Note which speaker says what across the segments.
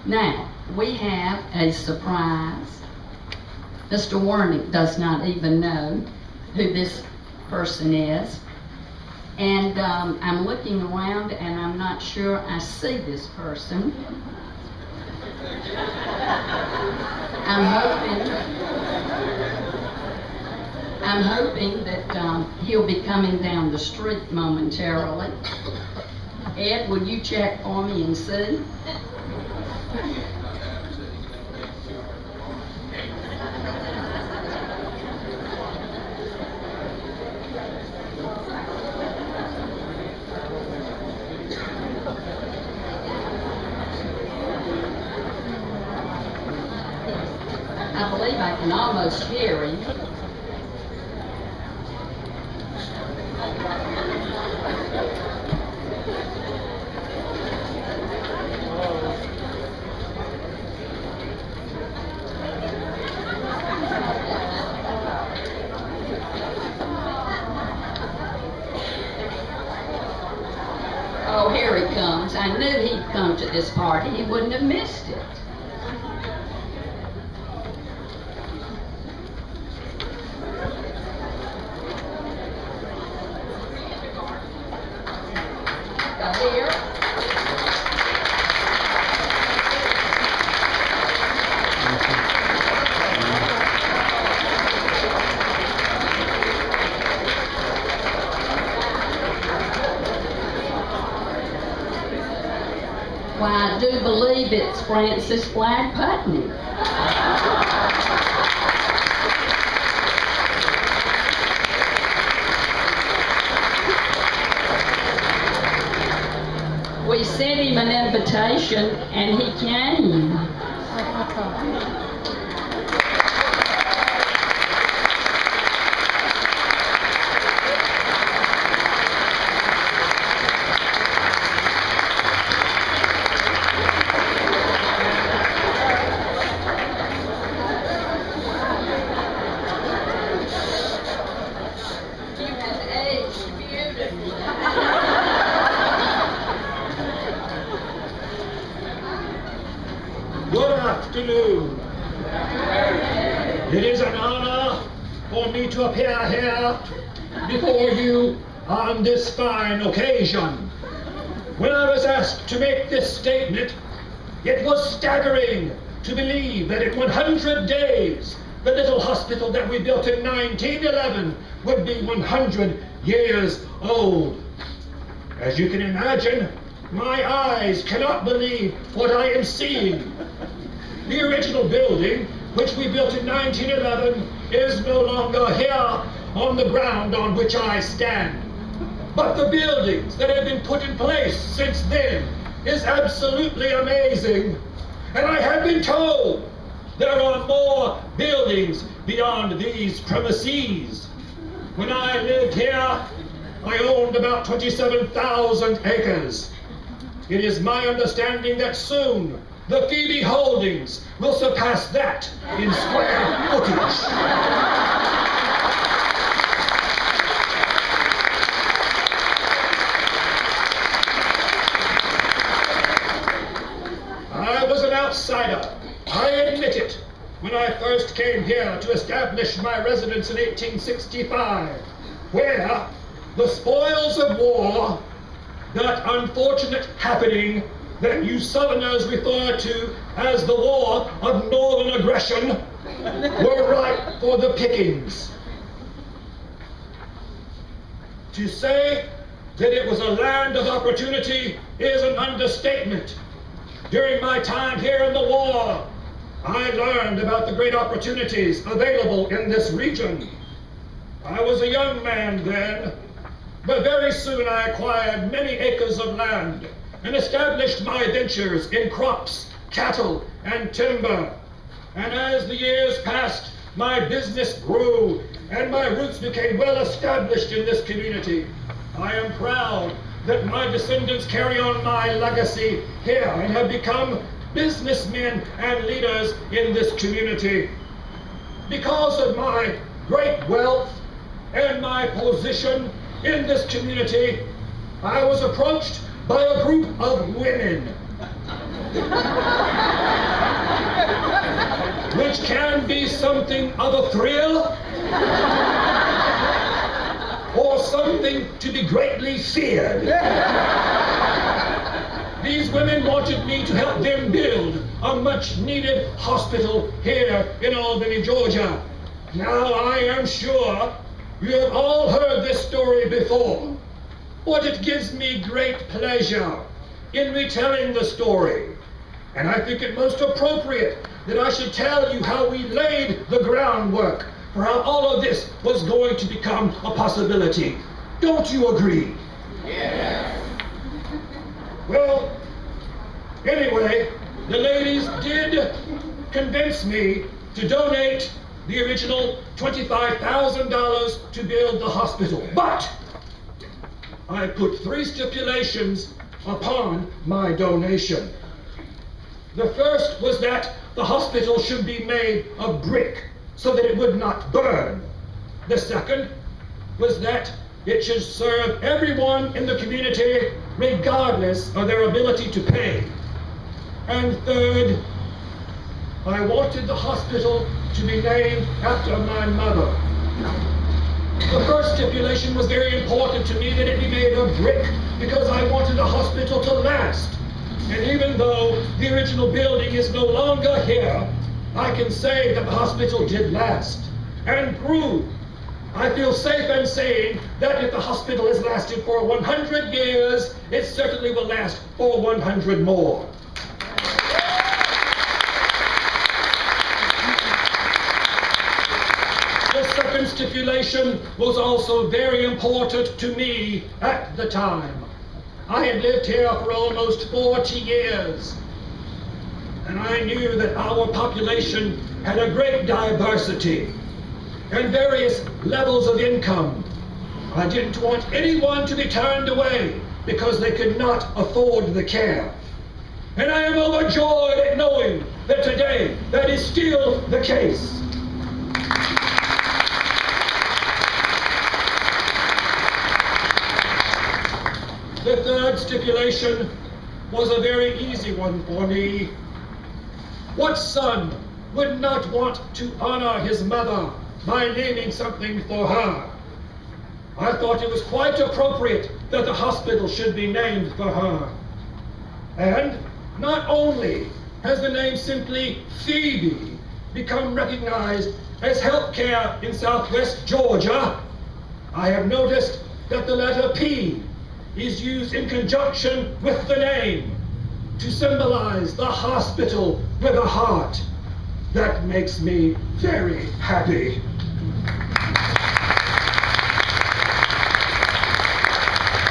Speaker 1: Now, we have a surprise. Mr. Warnick does not even know who this person is. And I'm looking around and I'm not sure I see this person. I'm hoping that he'll be coming down the street momentarily. Ed, will you check for me and see? I believe I can almost hear him. Oh, here he comes. I knew he'd come to this party. He wouldn't have missed it. Here. Why, I do believe it's Francis Flagg Putney. We sent him an invitation and he came. You have aged beautifully.
Speaker 2: Good afternoon. It is an honor for me to appear here before you on this fine occasion. When I was asked to make this statement, it was staggering to believe that in 100 days, the little hospital that we built in 1911 would be 100 years old. As you can imagine, my eyes cannot believe what I am seeing. The original building, which we built in 1911, is no longer here on the ground on which I stand. But the buildings that have been put in place since then is absolutely amazing. And I have been told there are more buildings beyond these premises. When I lived here, I owned about 27,000 acres. It is my understanding that soon the Phoebe holdings will surpass that in square footage. I was an outsider, I admit it, when I first came here to establish my residence in 1865, where the spoils of war, that unfortunate happening that you Southerners refer to as the War of Northern Aggression, were ripe for the pickings. To say that it was a land of opportunity is an understatement. During my time here in the war, I learned about the great opportunities available in this region. I was a young man then, but very soon I acquired many acres of land and established my ventures in crops, cattle, and timber. And as the years passed, my business grew and my roots became well established in this community. I am proud that my descendants carry on my legacy here and have become businessmen and leaders in this community. Because of my great wealth and my position in this community, I was approached by a group of women. which can be something of a thrill or something to be greatly feared. These women wanted me to help them build a much-needed hospital here in Albany, Georgia. Now, I am sure you have all heard this story before, but it gives me great pleasure in retelling the story. And I think it most appropriate that I should tell you how we laid the groundwork for how all of this was going to become a possibility. Don't you agree?
Speaker 3: Yes.
Speaker 2: Well, anyway, the ladies did convince me to donate the original $25,000 to build the hospital. But I put 3 stipulations upon my donation. The first was that the hospital should be made of brick so that it would not burn. The second was that it should serve everyone in the community regardless of their ability to pay. And third, I wanted the hospital to be named after my mother. The first stipulation was very important to me, that it be made of brick, because I wanted the hospital to last. And even though the original building is no longer here, I can say that the hospital did last and grew. I feel safe in saying that if the hospital has lasted for 100 years, it certainly will last for 100 more. The second stipulation was also very important to me at the time. I had lived here for almost 40 years, and I knew that our population had a great diversity and various levels of income. I didn't want anyone to be turned away because they could not afford the care. And I am overjoyed at knowing that today that is still the case. The third stipulation was a very easy one for me. What son would not want to honor his mother by naming something for her? I thought it was quite appropriate that the hospital should be named for her. And not only has the name simply Phoebe become recognized as healthcare in Southwest Georgia, I have noticed that the letter P is used in conjunction with the name to symbolize the hospital with a heart. That makes me very happy.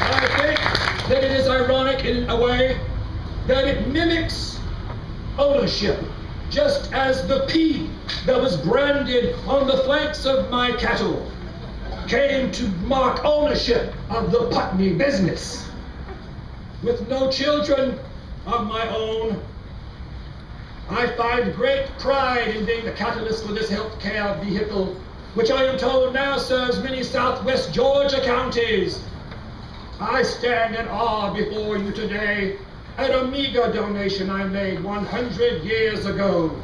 Speaker 2: I think that it is ironic in a way that it mimics ownership, just as the P that was branded on the flanks of my cattle came to mark ownership of the Putney business. With no children of my own, I find great pride in being the catalyst for this healthcare vehicle, which I am told now serves many Southwest Georgia counties. I stand in awe before you today at a meager donation I made 100 years ago.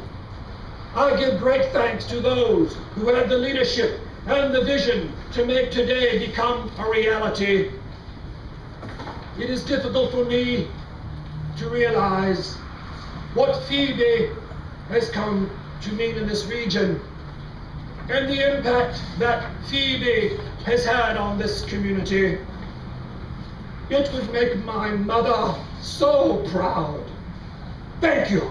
Speaker 2: I give great thanks to those who had the leadership and the vision to make today become a reality. It is difficult for me to realize what Phoebe has come to mean in this region and the impact that Phoebe has had on this community. It would make my mother so proud. Thank you.